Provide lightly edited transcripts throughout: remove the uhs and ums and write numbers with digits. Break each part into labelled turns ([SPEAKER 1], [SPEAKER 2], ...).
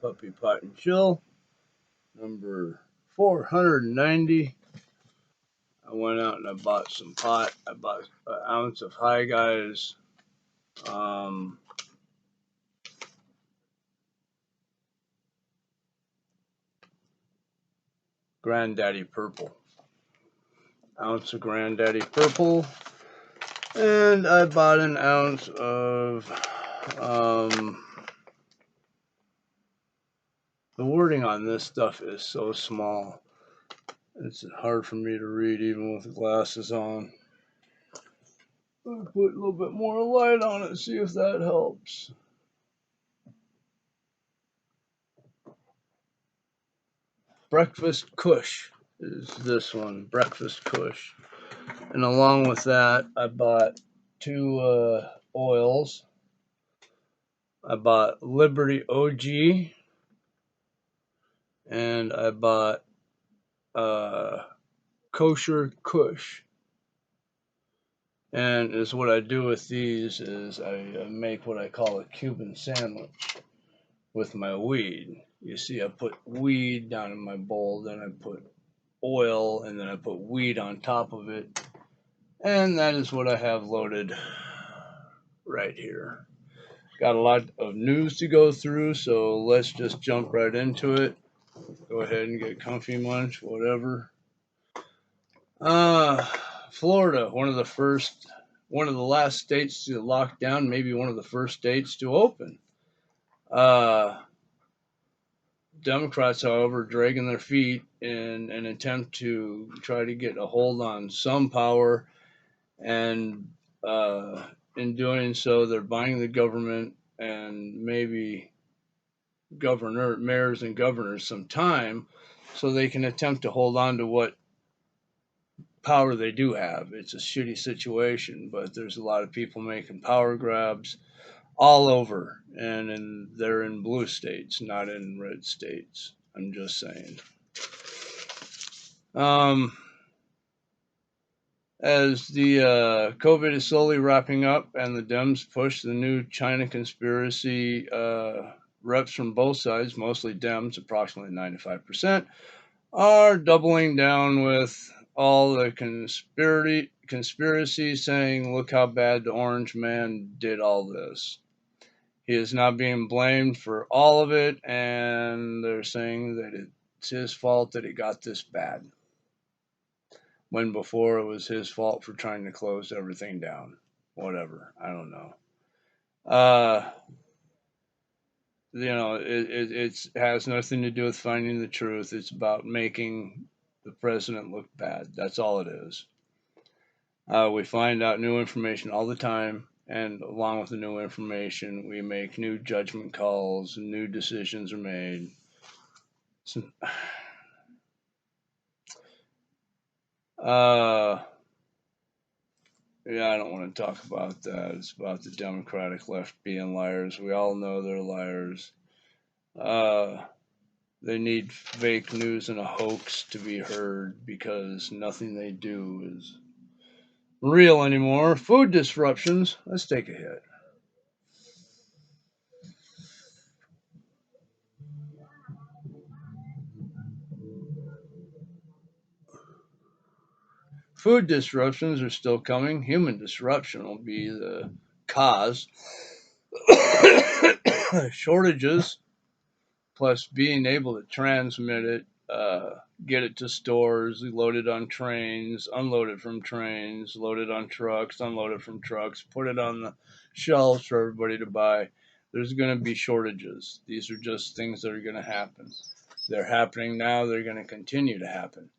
[SPEAKER 1] Puppy Pot and Chill, number 490. I went out and I bought some pot. I bought an ounce of High Guys. Um, Granddaddy Purple. Ounce of Granddaddy Purple. And I bought an ounce of the wording on this stuff is so small. It's hard for me to read even with the glasses on. I'll put a little bit more light on it, see if that helps. Breakfast Kush is this one, Breakfast Kush. And along with that, I bought two oils. I bought Liberty OG, and I bought Kosher Kush. And is what I do with these is I make what I call a Cuban sandwich with my weed. You see, I put weed down in my bowl, then I put oil, and then I put weed on top of it. And that is what I have loaded right here. Got a lot of news to go through, so let's just jump right into it. Go ahead and get comfy, Munch, whatever. Florida, one of the last states to lock down, maybe one of the first states to open. Democrats, however, dragging their feet in an attempt to try to get a hold on some power, and in doing so, they're buying the government and maybe mayors and governors some time so they can attempt to hold on to what power they do have. It's a shitty situation, but there's a lot of people making power grabs all over, and they're in blue states, not in red states. I'm just saying. As the COVID is slowly wrapping up and the Dems push the new China conspiracy, reps from both sides, mostly Dems, approximately 95%, are doubling down with all the conspiracy saying, look how bad the orange man did all this. He is not being blamed for all of it, and they're saying that it's his fault that it got this bad, when before it was his fault for trying to close everything down. Whatever, I don't know. It has nothing to do with finding the truth. It's about making the president look bad. That's all it is. We find out new information all the time, and along with the new information, we make new judgment calls, and new decisions are made. So, yeah, I don't want to talk about that. It's about the Democratic left being liars. We all know they're liars. They need fake news and a hoax to be heard because nothing they do is real anymore. Food disruptions. Let's take a hit. Food disruptions are still coming. Human disruption will be the cause. Shortages, plus being able to transmit it, get it to stores, load it on trains, unload it from trains, load it on trucks, unload it from trucks, put it on the shelves for everybody to buy. There's going to be shortages. These are just things that are going to happen. They're happening now. They're going to continue to happen.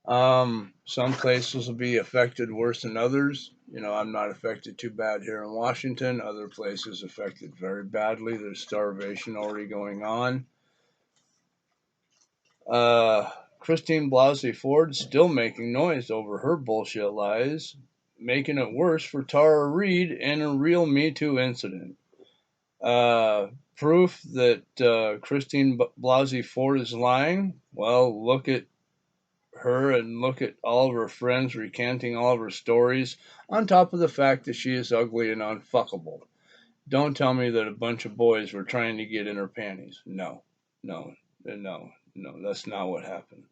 [SPEAKER 1] Some places will be affected worse than others. I'm not affected too bad here in Washington. Other places affected very badly. There's starvation already going on. Christine Blasey Ford still making noise over her bullshit lies, making it worse for Tara Reade in a real Me Too incident. Proof that Christine Blasey Ford is lying? Well, look at her and look at all of her friends recanting all of her stories, on top of the fact that she is ugly and unfuckable. Don't tell me that a bunch of boys were trying to get in her panties. No, no, no. That's not what happened.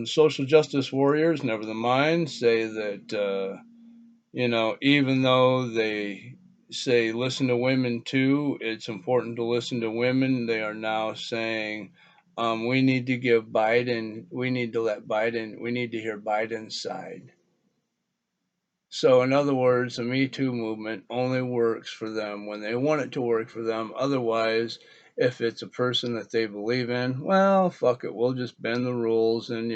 [SPEAKER 1] Social justice warriors, never the mind, say that even though they say listen to women too, it's important to listen to women. They are now saying we need to give Biden, we need to let Biden, we need to hear Biden's side. So, in other words, the Me Too movement only works for them when they want it to work for them. Otherwise, if it's a person that they believe in, well, fuck it, we'll just bend the rules. And,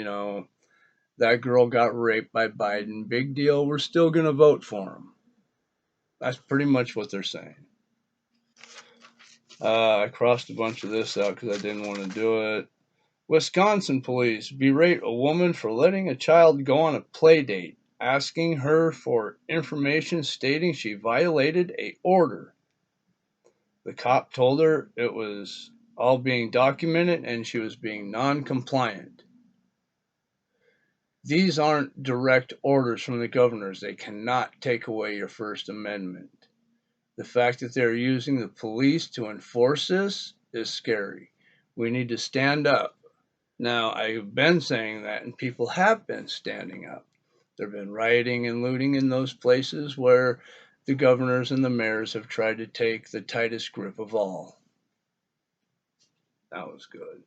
[SPEAKER 1] that girl got raped by Biden. Big deal. We're still going to vote for him. That's pretty much what they're saying. I crossed a bunch of this out because I didn't want to do it. Wisconsin police berate a woman for letting a child go on a play date, asking her for information stating she violated a order. The cop told her it was all being documented and she was being non-compliant. These aren't direct orders from the governors. They cannot take away your First Amendment. The fact that they're using the police to enforce this is scary. We need to stand up. Now, I've been saying that, and people have been standing up. There have been rioting and looting in those places where the governors and the mayors have tried to take the tightest grip of all. That was good.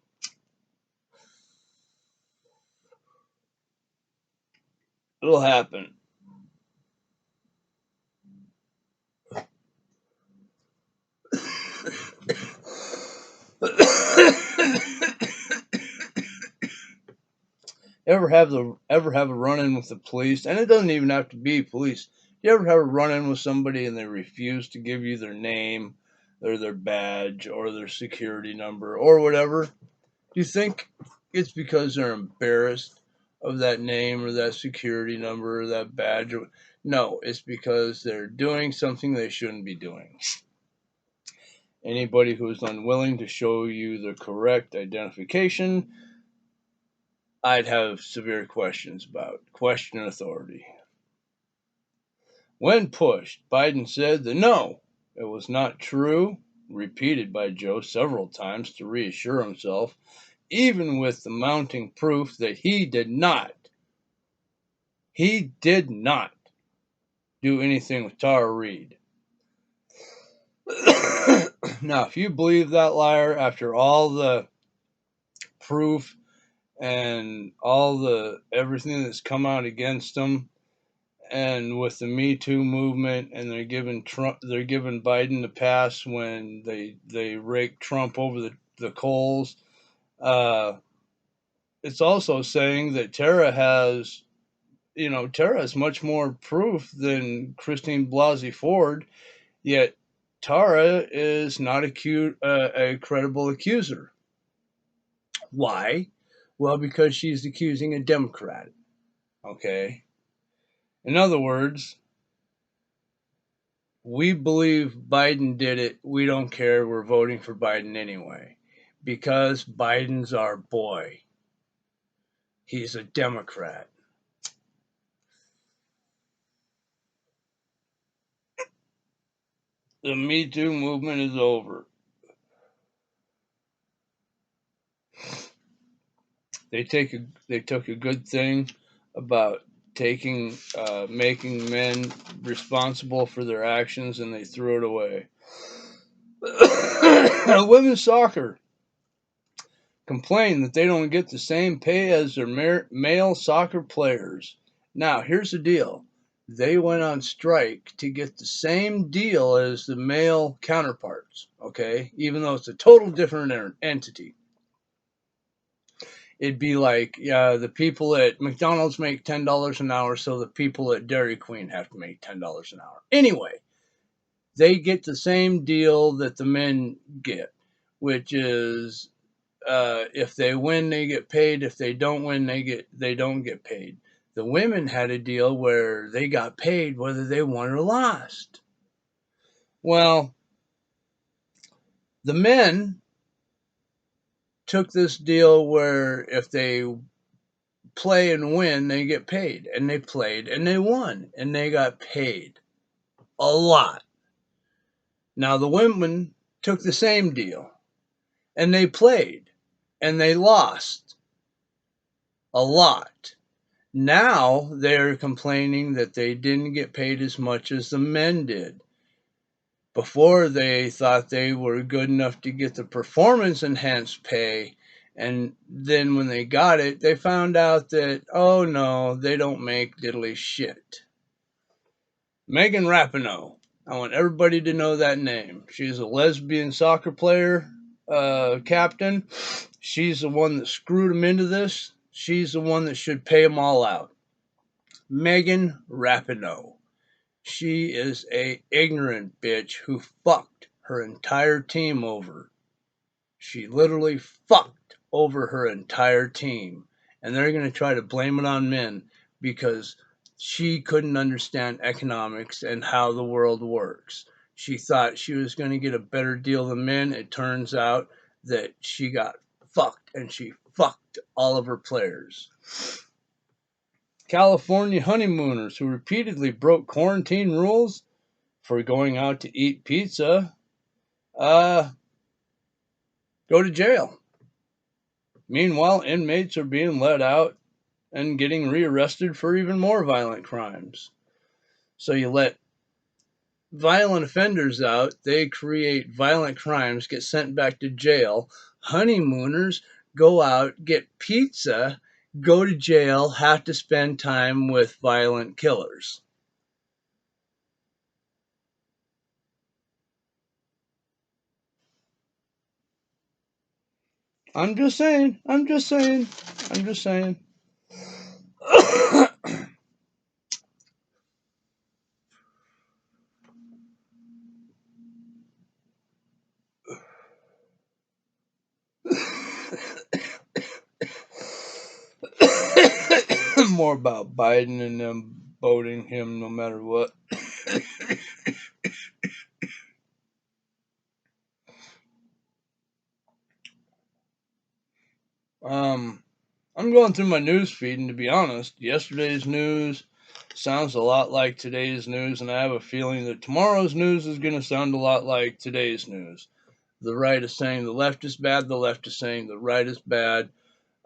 [SPEAKER 1] It'll happen. ever have a run in with the police, and it doesn't even have to be police. You ever have a run in with somebody and they refuse to give you their name or their badge or their security number or whatever? Do you think it's because they're embarrassed of that name or that security number or that badge? No, it's because they're doing something they shouldn't be doing. Anybody who is unwilling to show you the correct identification, I'd have severe questions about. Question authority. When pushed, Biden said that no, it was not true, repeated by Joe several times to reassure himself, even with the mounting proof that he did not do anything with Tara Reade. Now, if you believe that liar after all the proof and all the everything that's come out against him, and with the Me Too movement, and they're giving Biden the pass when they rake Trump over the coals. It's also saying that Tara has much more proof than Christine Blasey Ford, yet Tara is not a credible accuser. Why? Well, because she's accusing a Democrat. Okay. In other words, we believe Biden did it. We don't care. We're voting for Biden anyway. Because Biden's our boy. He's a Democrat. The Me Too movement is over. They took a good thing about making men responsible for their actions, and they threw it away. Women's soccer complain that they don't get the same pay as their male soccer players. Now, here's the deal. They went on strike to get the same deal as the male counterparts, okay? Even though it's a total different entity. It'd be like the people at McDonald's make $10 an hour, so the people at Dairy Queen have to make $10 an hour. Anyway, they get the same deal that the men get, which is if they win, they get paid. If they don't win, they don't get paid. The women had a deal where they got paid whether they won or lost. Well, the men took this deal where if they play and win, they get paid. And they played and they won and they got paid a lot. Now the women took the same deal, and they played, and they lost a lot. Now they're complaining that they didn't get paid as much as the men did. Before, they thought they were good enough to get the performance enhanced pay, and then when they got it, they found out that, oh no, they don't make diddly shit. Megan Rapinoe. I want everybody to know that name. She's a lesbian soccer player, captain. She's the one that screwed them into this. She's the one that should pay them all out. Megan Rapinoe. She is a ignorant bitch who fucked her entire team over. She literally fucked over her entire team. And they're going to try to blame it on men because she couldn't understand economics and how the world works. She thought she was going to get a better deal than men. It turns out that she got fucked, and she fucked all of her players. California honeymooners who repeatedly broke quarantine rules for going out to eat pizza go to jail. Meanwhile, inmates are being let out and getting rearrested for even more violent crimes. So you let violent offenders out, they create violent crimes, get sent back to jail. Honeymooners go out, get pizza, go to jail, have to spend time with violent killers. I'm just saying. I'm just saying. I'm just saying. More about Biden and them voting him no matter what. I'm going through my news feed, and to be honest, yesterday's news sounds a lot like today's news, and I have a feeling that tomorrow's news is going to sound a lot like today's news. The right is saying the left is bad, the left is saying the right is bad.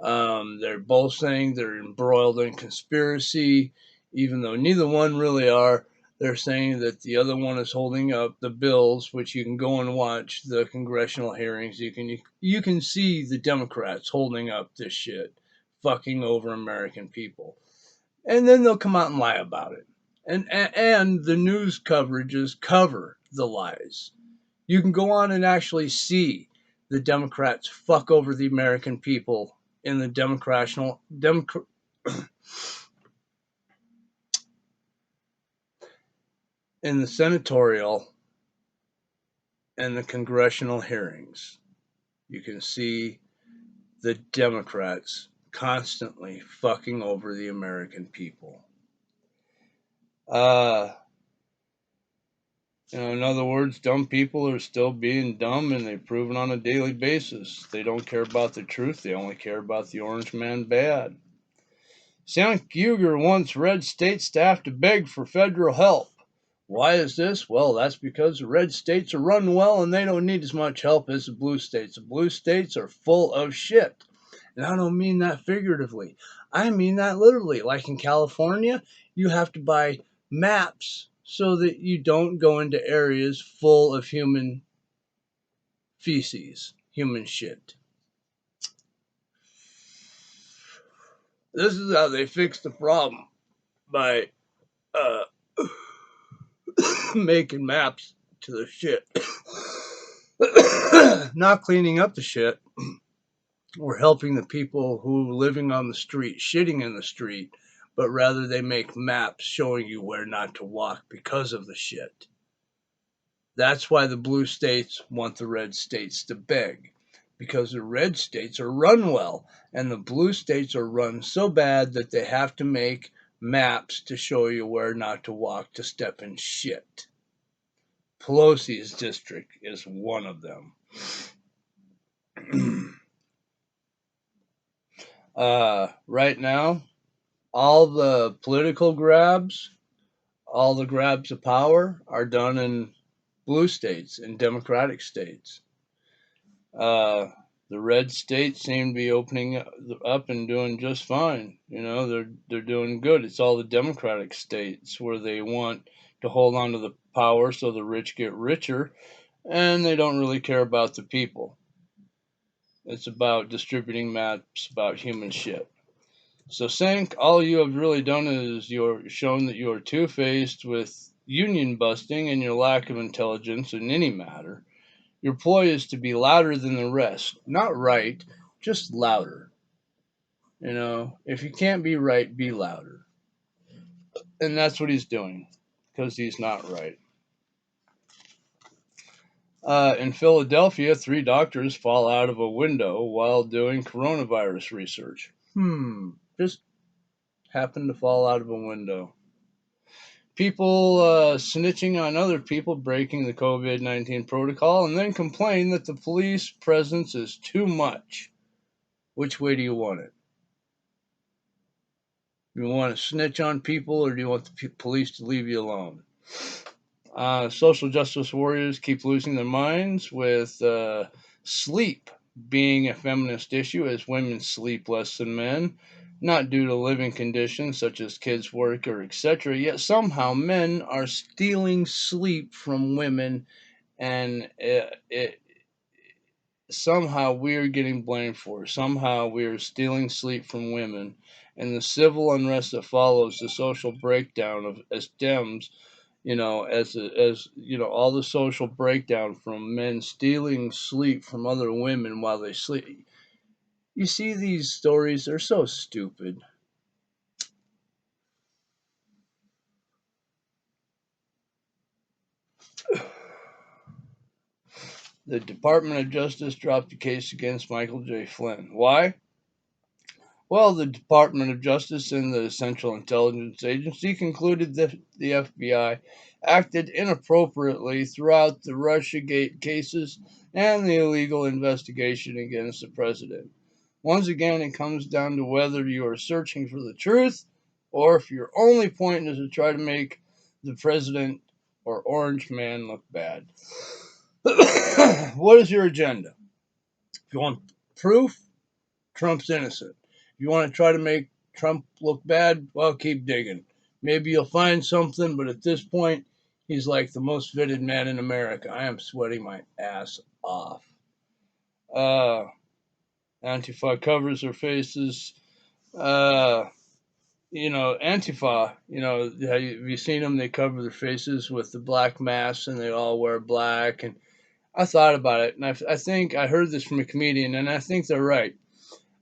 [SPEAKER 1] They're both saying they're embroiled in conspiracy, even though neither one really are. They're saying that the other one is holding up the bills, which you can go and watch the congressional hearings. You can see the Democrats holding up this shit, fucking over American people, and then they'll come out and lie about it. And the news coverages cover the lies. You can go on and actually see the Democrats fuck over the American people in the in the senatorial and the congressional hearings. You can see the Democrats constantly fucking over the American people. In other words, dumb people are still being dumb, and they've proven on a daily basis. They don't care about the truth. They only care about the orange man bad. Cenk Uygur wants red state staff to beg for federal help. Why is this? Well, that's because the red states are run well and they don't need as much help as the blue states. The blue states are full of shit. And I don't mean that figuratively. I mean that literally. Like in California, you have to buy maps so that you don't go into areas full of human feces, human shit. This is how they fix the problem, by uh, making maps to the shit. Not cleaning up the shit. Or helping the people who are living on the street, shitting in the street, but rather they make maps showing you where not to walk because of the shit. That's why the blue states want the red states to beg, because the red states are run well, and the blue states are run so bad that they have to make maps to show you where not to walk to step in shit. Pelosi's district is one of them. Right now, all the political grabs, all the grabs of power are done in blue states and democratic states. Uh, the red states seem to be opening up and doing just fine. You know, they're doing good. It's all the democratic states where they want to hold on to the power so the rich get richer, and they don't really care about the people. It's about distributing maps about human shit. So, Sank, all you have really done is you're shown that you are two-faced with union busting and your lack of intelligence in any matter. Your ploy is to be louder than the rest. Not right, just louder. You know, if you can't be right, be louder. And that's what he's doing, because he's not right. In Philadelphia, 3 doctors fall out of a window while doing coronavirus research. Just happened to fall out of a window. People snitching on other people breaking the COVID-19 protocol and then complain that the police presence is too much. Which way do you want it? Do you want to snitch on people or do you want the police to leave you alone? Social justice warriors keep losing their minds with sleep being a feminist issue as women sleep less than men, not due to living conditions such as kids' work or etc. Yet somehow men are stealing sleep from women, and somehow we're getting blamed for it. Somehow we're stealing sleep from women, and the civil unrest that follows the social breakdown of as stems, as you know, all the social breakdown from men stealing sleep from other women while they sleep. You see these stories, they're so stupid. The Department of Justice dropped the case against Michael J. Flynn. Why? Well, the Department of Justice and the Central Intelligence Agency concluded that the FBI acted inappropriately throughout the Russiagate cases and the illegal investigation against the president. Once again, it comes down to whether you are searching for the truth or if your only point is to try to make the president or Orange Man look bad. What is your agenda? If you want proof, Trump's innocent. If you want to try to make Trump look bad, well, keep digging. Maybe you'll find something, but at this point, he's like the most fitted man in America. I am sweating my ass off. Uh, Antifa covers their faces. Antifa, have you seen them? They cover their faces with the black masks and they all wear black. And I thought about it, and I think I heard this from a comedian, and I think they're right.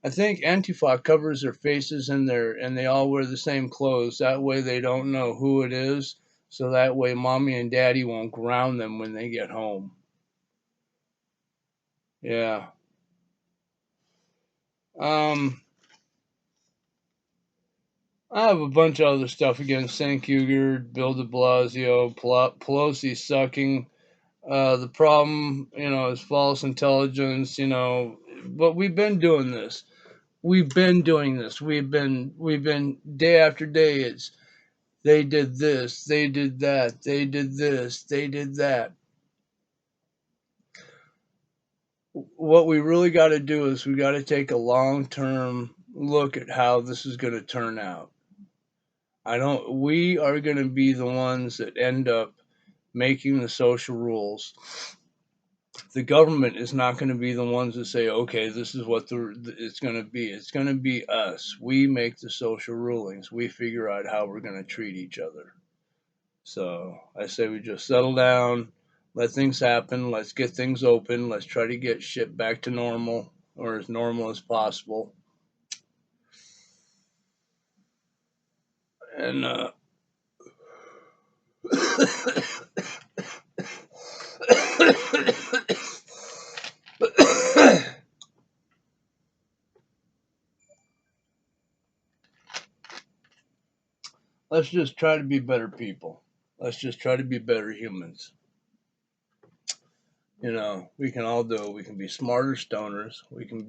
[SPEAKER 1] I think Antifa covers their faces and they all wear the same clothes. That way they don't know who it is. So that way mommy and daddy won't ground them when they get home. Yeah. I have a bunch of other stuff against St. Huger, Bill de Blasio, Pelosi sucking. The problem, is false intelligence, but we've been doing this. We've been doing this. We've been day after day. It's they did this, they did that, they did this, they did that. What we really got to do is we got to take a long-term look at how this is going to turn out. We are going to be the ones that end up making the social rules. The government is not going to be the ones that say, okay, this is what it's going to be. It's going to be us. We make the social rulings. We figure out how we're going to treat each other. So I say we just settle down, let things happen. Let's get things open. Let's try to get shit back to normal, or as normal as possible. And let's just try to be better people. Let's just try to be better humans. We can all do it. We can be smarter stoners. We can